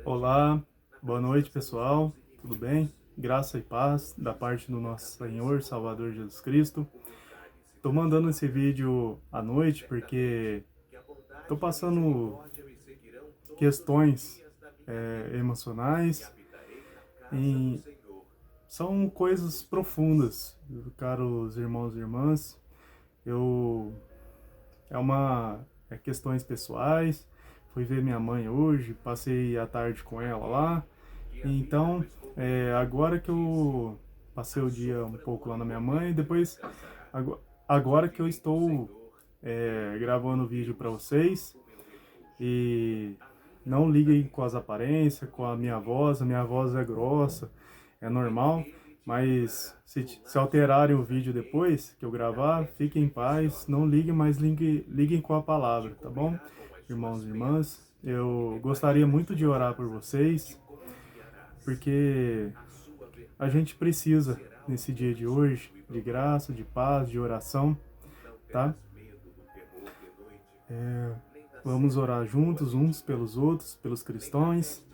Olá, boa noite pessoal, tudo bem? Graça e paz da parte do nosso Senhor Salvador Jesus Cristo. Tô mandando esse vídeo à noite porque tô passando questões emocionais e são coisas profundas, caros irmãos e irmãs. Eu questões pessoais. Fui ver minha mãe hoje, passei a tarde com ela lá. Então, agora que eu passei o dia um pouco lá na minha mãe, depois, agora que eu estou gravando o vídeo para vocês, e não liguem com as aparências, com a minha voz é grossa, é normal, mas se alterarem o vídeo depois que eu gravar, fiquem em paz, não liguem, mas liguem com a palavra, tá bom? Irmãos e irmãs, eu gostaria muito de orar por vocês, porque a gente precisa, nesse dia de hoje, de graça, de paz, de oração, tá? Vamos orar juntos, uns pelos outros, pelos cristãos.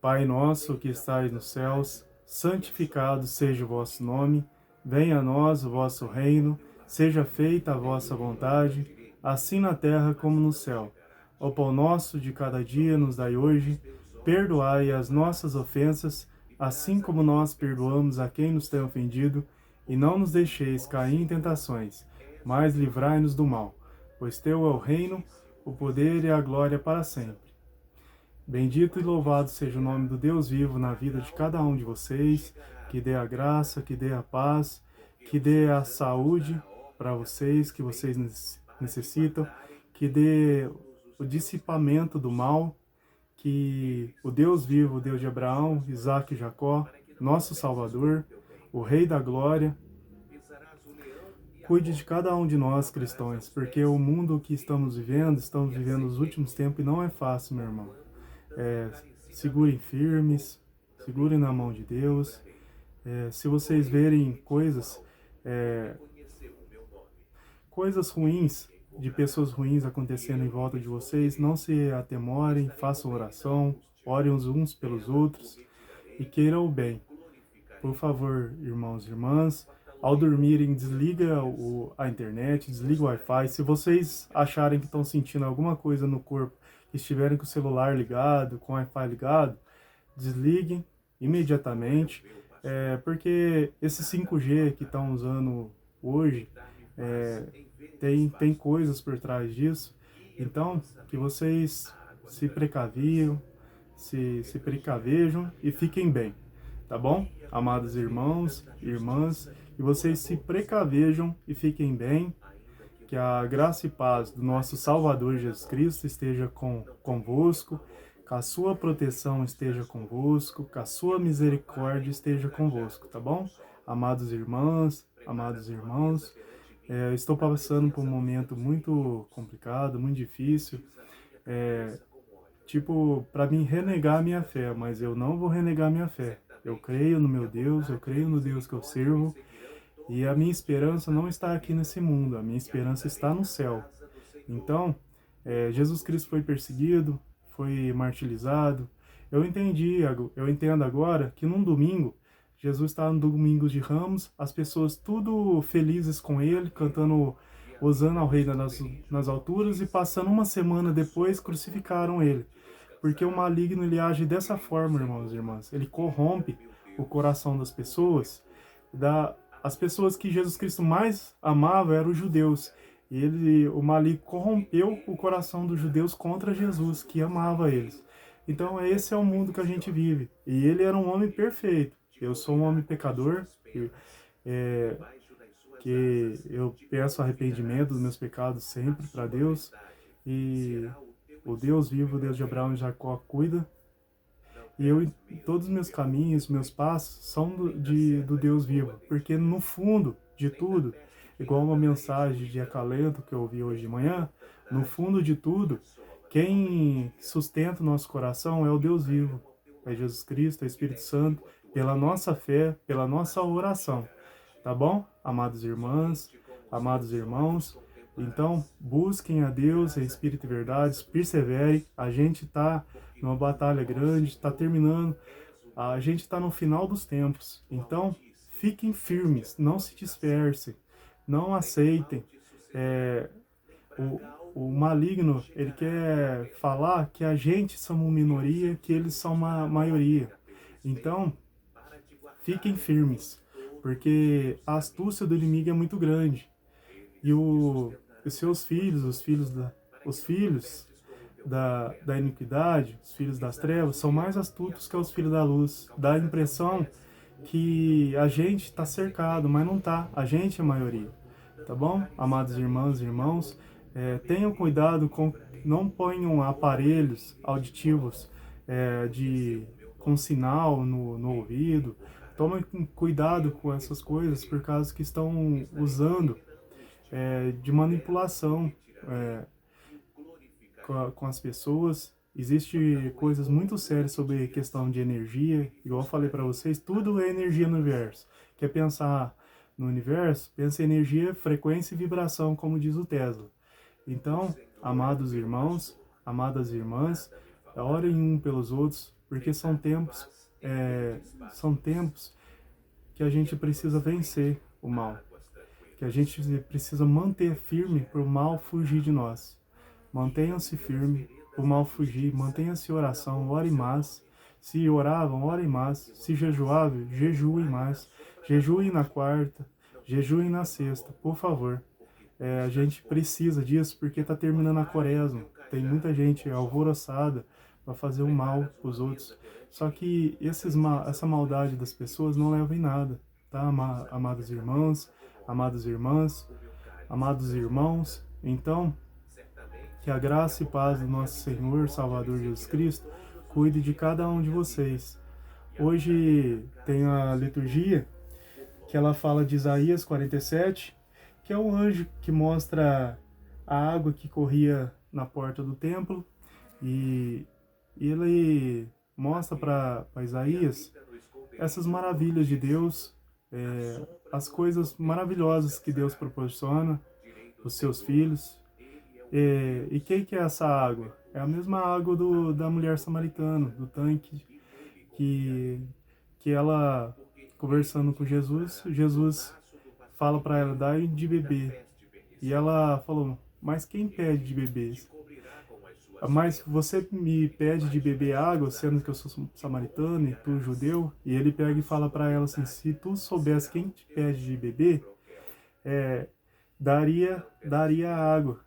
Pai nosso que estais nos céus, santificado seja o vosso nome, venha a nós o vosso reino, seja feita a vossa vontade, assim na terra como no céu. O pão nosso de cada dia nos dai hoje, perdoai as nossas ofensas, assim como nós perdoamos a quem nos tem ofendido, e não nos deixeis cair em tentações, mas livrai-nos do mal, pois teu é o reino, o poder e a glória para sempre. Bendito e louvado seja o nome do Deus vivo na vida de cada um de vocês, que dê a graça, que dê a paz, que dê a saúde para vocês, que vocês necessitam, que dê o dissipamento do mal, que o Deus vivo, o Deus de Abraão, Isaque e Jacó, nosso Salvador, o Rei da Glória, cuide de cada um de nós cristãos, porque o mundo que estamos vivendo os últimos tempos e não é fácil, meu irmão. Segurem firmes, segurem na mão de Deus. Se vocês verem coisas ruins, de pessoas ruins acontecendo em volta de vocês, não se atemorem, façam oração, orem uns pelos outros e queiram o bem. Por favor, irmãos e irmãs, ao dormirem, desliga a internet, desliga o Wi-Fi. Se vocês acharem que estão sentindo alguma coisa no corpo, estiverem com o celular ligado, com o Wi-Fi ligado, desliguem imediatamente, porque esse 5G que estão usando hoje, tem coisas por trás disso. Então, que vocês se precaviam, se precavejam e fiquem bem, tá bom? Amados irmãos e irmãs, que vocês se precavejam e fiquem bem, que a graça e paz do nosso Salvador Jesus Cristo esteja convosco, que a sua proteção esteja convosco, que a sua misericórdia esteja convosco, tá bom? Amados irmãs, amados irmãos, estou passando por um momento muito complicado, muito difícil, para mim renegar a minha fé, mas eu não vou renegar minha fé. Eu creio no meu Deus, eu creio no Deus que eu sirvo, e a minha esperança não está aqui nesse mundo, a minha esperança está no céu. Então, Jesus Cristo foi perseguido, foi martirizado. Eu entendo agora que num domingo, Jesus está no domingo de Ramos, as pessoas tudo felizes com ele, cantando Hosana ao Rei nas alturas, e passando uma semana depois crucificaram ele. Porque o maligno ele age dessa forma, irmãos e irmãs. Ele corrompe o coração das pessoas. As pessoas que Jesus Cristo mais amava eram os judeus. E o maligno corrompeu o coração dos judeus contra Jesus, que amava eles. Então esse é o mundo que a gente vive. E ele era um homem perfeito. Eu sou um homem pecador, que eu peço arrependimento dos meus pecados sempre para Deus. E o Deus vivo, o Deus de Abraão e Jacó, cuida. E todos os meus caminhos, meus passos, são do Deus vivo. Porque no fundo de tudo, igual uma mensagem de acalento que eu ouvi hoje de manhã, no fundo de tudo, quem sustenta o nosso coração é o Deus vivo. É Jesus Cristo, é o Espírito Santo, pela nossa fé, pela nossa oração. Tá bom? Amadas irmãs, amados irmãos, Então, busquem a Deus em espírito e verdade, persevere. A gente está numa batalha grande, está terminando, a gente está no final dos tempos. Então, fiquem firmes, não se dispersem, não aceitem. É, o maligno, ele quer falar que a gente somos minoria, que eles são uma maioria. Então, fiquem firmes, porque a astúcia do inimigo é muito grande. E os seus filhos, os filhos da iniquidade, os filhos das trevas, são mais astutos que os filhos da luz. Dá a impressão que a gente está cercado, mas não está. A gente é a maioria. Tá bom? Amados irmãs e irmãos, tenham cuidado com, não ponham aparelhos auditivos com sinal no ouvido. Tomem cuidado com essas coisas, por causa que estão usando de manipulação com as pessoas. Existem coisas muito sérias sobre questão de energia. Igual eu falei para vocês, tudo é energia no universo. Quer pensar no universo? Pensa em energia, frequência e vibração, como diz o Tesla. Então, amados irmãos, amadas irmãs, orem um pelos outros, porque são tempos que a gente precisa vencer o mal, que a gente precisa manter firme para o mal fugir de nós. Mantenham-se firmes, o mal fugir, mantenha-se em oração, ore mais. Se oravam, orem mais. Se jejuavam, jejuem mais. Jejuem na quarta, jejuem na sexta, por favor. A gente precisa disso porque está terminando a quaresma. Tem muita gente alvoroçada para fazer o mal para os outros. Só que essa maldade das pessoas não leva em nada, tá, amados irmãos, amadas irmãs, amados irmãos? Então, que a graça e paz do nosso Senhor, Salvador Jesus Cristo, cuide de cada um de vocês. Hoje tem a liturgia que ela fala de Isaías 47, que é o anjo que mostra a água que corria na porta do templo, e ele mostra para Isaías essas maravilhas de Deus, as coisas maravilhosas que Deus proporciona, os seus filhos. E quem que é essa água? É a mesma água da mulher samaritana, do tanque, que ela, conversando com Jesus, Jesus fala para ela, dai de beber. E ela falou, mas quem pede de beber? Mas você me pede de beber água, sendo que eu sou samaritano e tu judeu? E ele pega e fala para ela assim, se tu soubesse quem te pede de beber, daria água.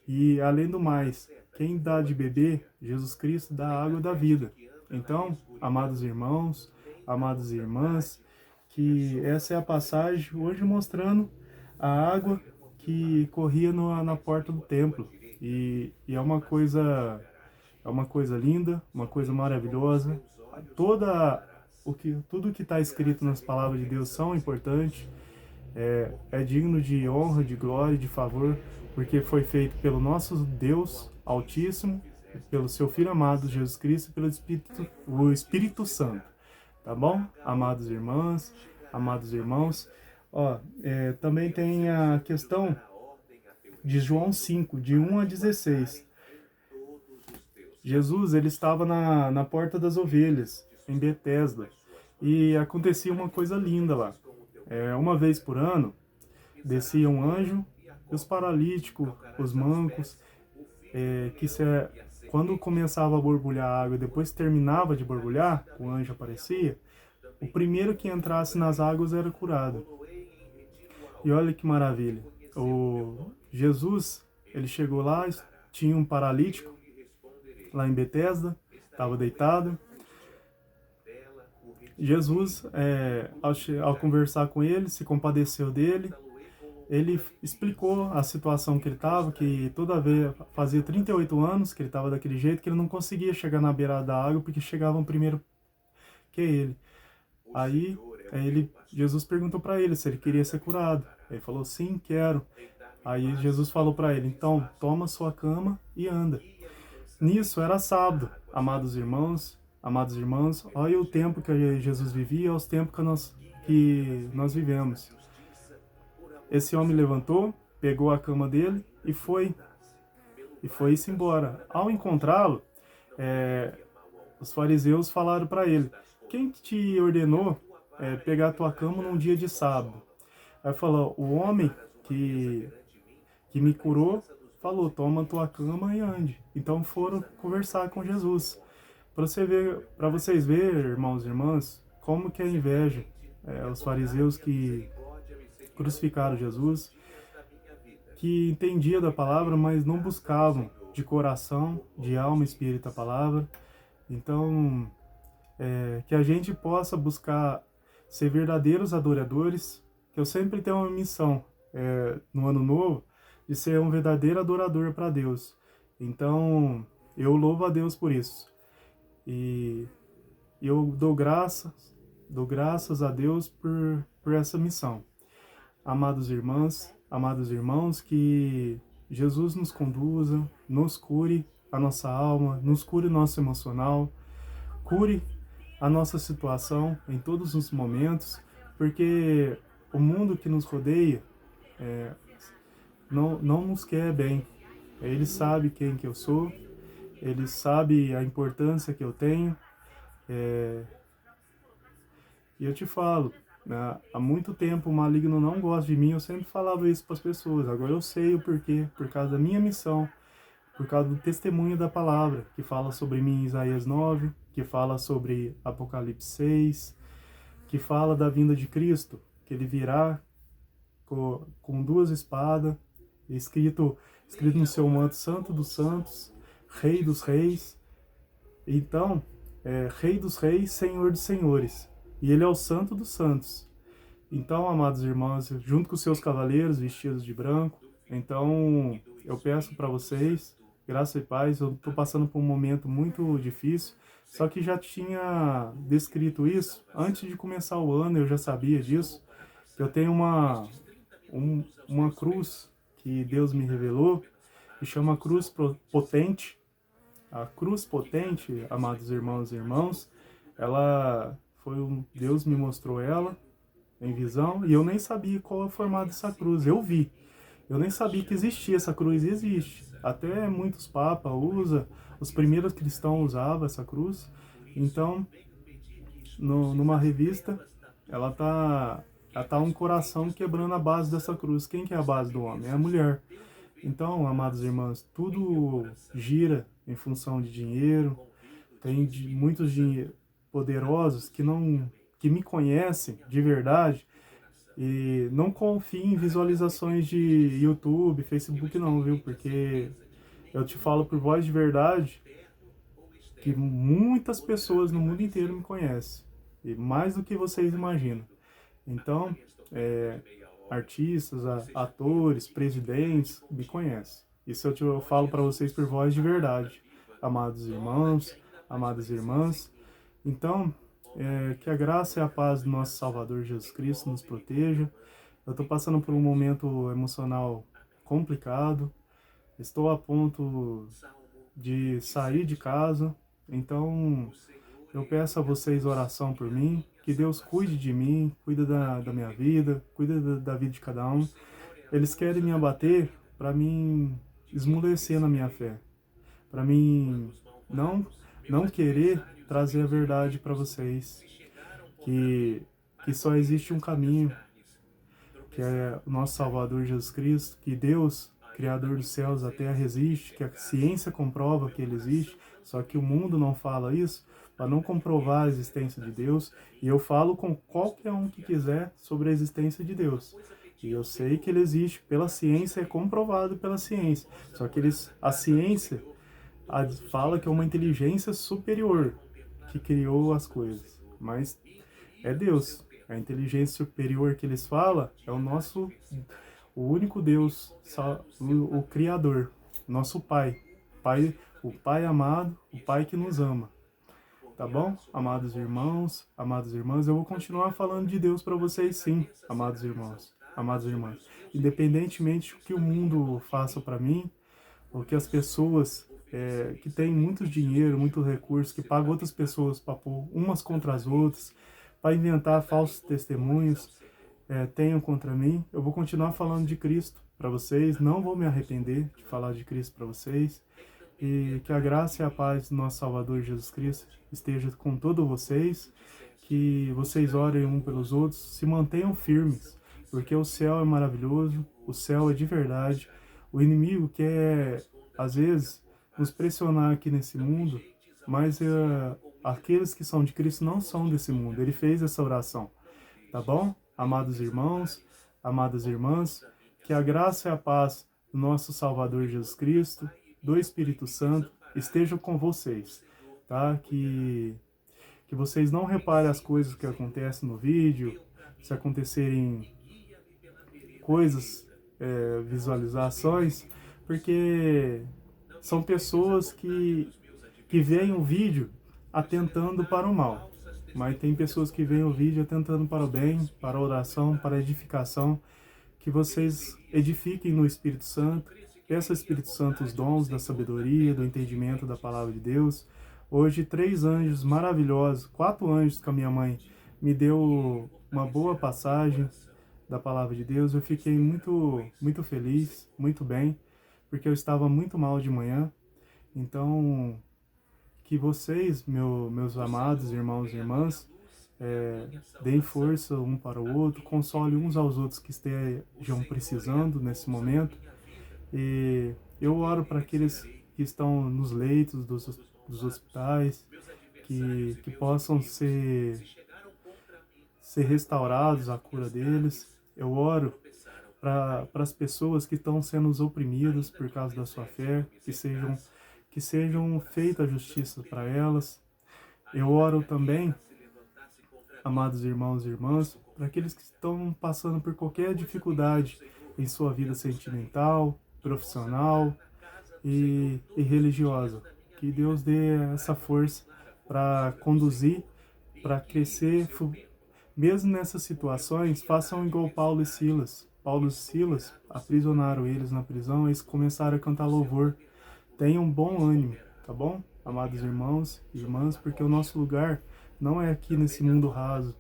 E além do mais, quem dá de beber, Jesus Cristo, dá a água da vida. Então, amados irmãos, amadas irmãs, que essa é a passagem hoje mostrando a água que corria na porta do templo. E é uma coisa linda, uma coisa maravilhosa. Tudo que está escrito nas palavras de Deus são importantes. É digno de honra, de glória, de favor, porque foi feito pelo nosso Deus Altíssimo, pelo seu Filho amado Jesus Cristo e pelo Espírito Santo. Tá bom? Amados irmãs, amados irmãos. Também tem a questão de João 5, de 1 a 16. Jesus, ele estava na porta das ovelhas, em Betesda, e acontecia uma coisa linda lá. Uma vez por ano, descia um anjo, e os paralíticos, os mancos, quando começava a borbulhar a água e depois terminava de borbulhar, o anjo aparecia, o primeiro que entrasse nas águas era curado. E olha que maravilha, Jesus, ele chegou lá, tinha um paralítico, lá em Betesda, estava deitado. Jesus, ao conversar com ele, se compadeceu dele. Ele explicou a situação que ele estava, que toda vez, fazia 38 anos que ele estava daquele jeito, que ele não conseguia chegar na beirada da água, porque chegavam primeiro que ele. Aí Jesus perguntou para ele se ele queria ser curado. Ele falou, sim, quero. Aí Jesus falou para ele, então, toma sua cama e anda. Nisso era sábado, amados irmãos, amados irmãos, olha o tempo que Jesus vivia, os tempos que nós vivemos. Esse homem levantou, pegou a cama dele e foi-se embora. Ao encontrá-lo, os fariseus falaram para ele: quem te ordenou pegar a tua cama num dia de sábado? Aí falou: o homem que me curou falou: toma a tua cama e ande. Então foram conversar com Jesus. Para vocês verem, irmãos e irmãs, como que é a inveja. Os fariseus que crucificaram Jesus, que entendiam da palavra, mas não buscavam de coração, de alma e espírito a palavra. Então, que a gente possa buscar ser verdadeiros adoradores, que eu sempre tenho uma missão no ano novo, de ser um verdadeiro adorador para Deus. Então, eu louvo a Deus por isso. E eu dou graças a Deus por essa missão. Amados irmãos, que Jesus nos conduza, nos cure a nossa alma, nos cure o nosso emocional, cure a nossa situação em todos os momentos, porque o mundo que nos rodeia não nos quer bem. Ele sabe quem que eu sou, ele sabe a importância que eu tenho, e eu te falo, há muito tempo o maligno não gosta de mim, eu sempre falava isso para as pessoas, agora eu sei o porquê, por causa da minha missão, por causa do testemunho da palavra, que fala sobre mim em Isaías 9, que fala sobre Apocalipse 6, que fala da vinda de Cristo, que ele virá com duas espadas, escrito no seu manto: Santo dos Santos, Rei dos Reis. Então, Rei dos Reis, Senhor dos Senhores. E ele é o Santo dos Santos. Então, amados irmãos, junto com os seus cavaleiros vestidos de branco, então eu peço para vocês, graça e paz. Eu estou passando por um momento muito difícil, só que já tinha descrito isso antes de começar o ano, eu já sabia disso. Eu tenho uma cruz que Deus me revelou, que chama Cruz Potente. A cruz potente, amados irmãos e irmãos, ela Deus me mostrou ela em visão, e eu nem sabia qual é o formato dessa cruz. Eu vi, eu nem sabia que existia essa cruz. Existe, até muitos papas usam, os primeiros cristãos usavam essa cruz. Então, numa revista, ela tá um coração quebrando a base dessa cruz. Quem que é a base do homem? É a mulher. Então, amados irmãos, tudo gira em função de dinheiro. Tem muitos poderosos que me conhecem de verdade e não confiem em visualizações de YouTube, Facebook não, viu? Porque eu te falo por voz de verdade que muitas pessoas no mundo inteiro me conhecem, e mais do que vocês imaginam. Então, artistas, atores, presidentes me conhecem. Isso eu falo para vocês por voz de verdade, amados irmãos, amadas irmãs. Então, que a graça e a paz do nosso Salvador Jesus Cristo nos proteja. Eu estou passando por um momento emocional complicado, estou a ponto de sair de casa, então eu peço a vocês oração por mim, que Deus cuide de mim, cuida da minha vida, cuida da vida de cada um. Eles querem me abater para mim esmorecer na minha fé, para mim não querer trazer a verdade para vocês, que só existe um caminho, que é o nosso Salvador Jesus Cristo, que Deus, Criador dos céus, da terra, existe, que a ciência comprova que Ele existe, só que o mundo não fala isso, para não comprovar a existência de Deus. E eu falo com qualquer um que quiser sobre a existência de Deus. E eu sei que Ele existe pela ciência, é comprovado pela ciência, só que a ciência fala que é uma inteligência superior que criou as coisas, mas é Deus. A inteligência superior que eles falam é o único Deus, o Criador, nosso Pai, o Pai amado, o Pai que nos ama. Tá bom? Amados irmãos, amadas irmãs, eu vou continuar falando de Deus para vocês, sim, amados irmãos, amadas irmãs. Independentemente do que o mundo faça para mim, ou que as pessoas que têm muito dinheiro, muito recurso, que pagam outras pessoas para pôr umas contra as outras, para inventar falsos testemunhos, tenham contra mim, eu vou continuar falando de Cristo, para vocês, não vou me arrepender de falar de Cristo para vocês. E que a graça e a paz do nosso Salvador Jesus Cristo esteja com todos vocês, que vocês orem um pelos outros, se mantenham firmes, porque o céu é maravilhoso, o céu é de verdade. O inimigo quer, às vezes, nos pressionar aqui nesse mundo, mas aqueles que são de Cristo não são desse mundo. Ele fez essa oração, tá bom? Amados irmãos, amadas irmãs, que a graça e a paz do nosso Salvador Jesus Cristo, do Espírito Santo, estejam com vocês, tá? Que vocês não reparem as coisas que acontecem no vídeo, se acontecerem coisas, visualizações, porque são pessoas que veem o vídeo atentando para o mal, mas tem pessoas que veem o vídeo atentando para o bem, para a oração, para a edificação, que vocês edifiquem no Espírito Santo, peça ao Espírito Santo os dons da sabedoria, do entendimento da palavra de Deus. Hoje 3 anjos maravilhosos, 4 anjos com a minha mãe, me deu uma boa passagem da palavra de Deus. Eu fiquei muito feliz, muito bem, porque eu estava muito mal de manhã. Então, que vocês, meus amados irmãos e irmãs, deem força um para o outro, console uns aos outros que estejam precisando nesse momento. E eu oro para aqueles que estão nos leitos dos hospitais, que possam ser restaurados a cura deles. Eu oro para as pessoas que estão sendo oprimidas por causa da sua fé, que sejam feita a justiça para elas. Eu oro também, amados irmãos e irmãs, para aqueles que estão passando por qualquer dificuldade em sua vida sentimental, profissional e religiosa. Que Deus dê essa força para conduzir, para crescer. Mesmo nessas situações, façam igual Paulo e Silas. Paulo e Silas aprisionaram eles na prisão e eles começaram a cantar louvor. Tenham bom ânimo, tá bom? Amados irmãos e irmãs, porque o nosso lugar não é aqui nesse mundo raso.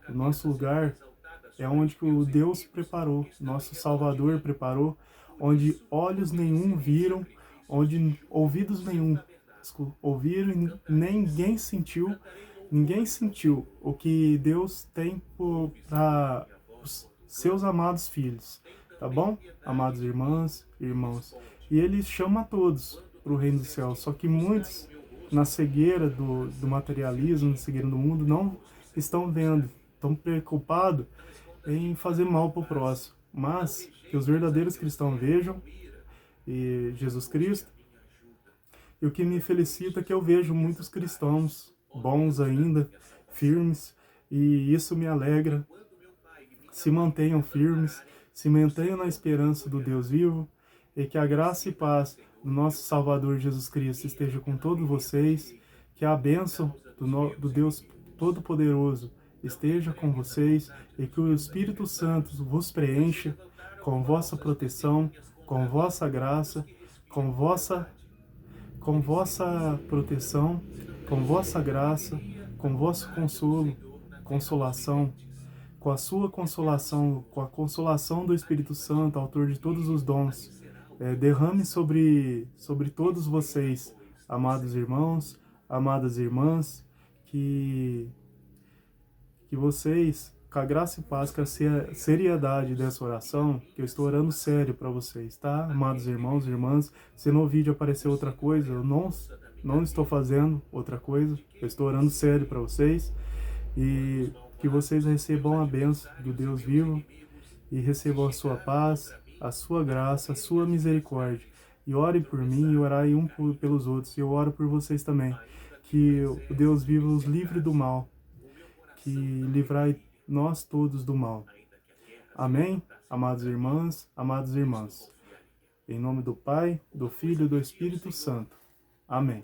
O nosso lugar é onde que o Deus preparou, nosso Salvador preparou, onde olhos nenhum viram, onde ouvidos nenhum ouviram e ninguém sentiu o que Deus tem para os seus amados filhos, tá bom? Amados irmãs e irmãos. E Ele chama a todos para o reino do céu, só que muitos, na cegueira do materialismo, na cegueira do mundo, não estão vendo, estão preocupados em fazer mal para o próximo. Mas que os verdadeiros cristãos vejam e Jesus Cristo. E o que me felicita é que eu vejo muitos cristãos bons ainda, firmes, e isso me alegra. Se mantenham firmes, se mantenham na esperança do Deus vivo, e que a graça e paz do nosso Salvador Jesus Cristo esteja com todos vocês, que a bênção do Deus Todo-Poderoso esteja com vocês, e que o Espírito Santo vos preencha com vossa proteção, com vossa graça, com vossa proteção, com vossa graça, com vosso consolo, consolação, com a sua consolação, com a consolação do Espírito Santo, autor de todos os dons, derrame sobre todos vocês, amados irmãos, amadas irmãs, que vocês, com a graça e paz, com a seriedade dessa oração, que eu estou orando sério para vocês, tá? Amados irmãos e irmãs, se no vídeo aparecer outra coisa, eu não estou fazendo outra coisa, eu estou orando sério para vocês, e que vocês recebam a bênção do Deus vivo, e recebam a sua paz, a sua graça, a sua misericórdia. E orem por mim e orai um pelos outros. E eu oro por vocês também. Que o Deus vivo os livre do mal. Que livrai nós todos do mal. Amém? Amados irmãs, amados irmãos. Em nome do Pai, do Filho e do Espírito Santo. Amém.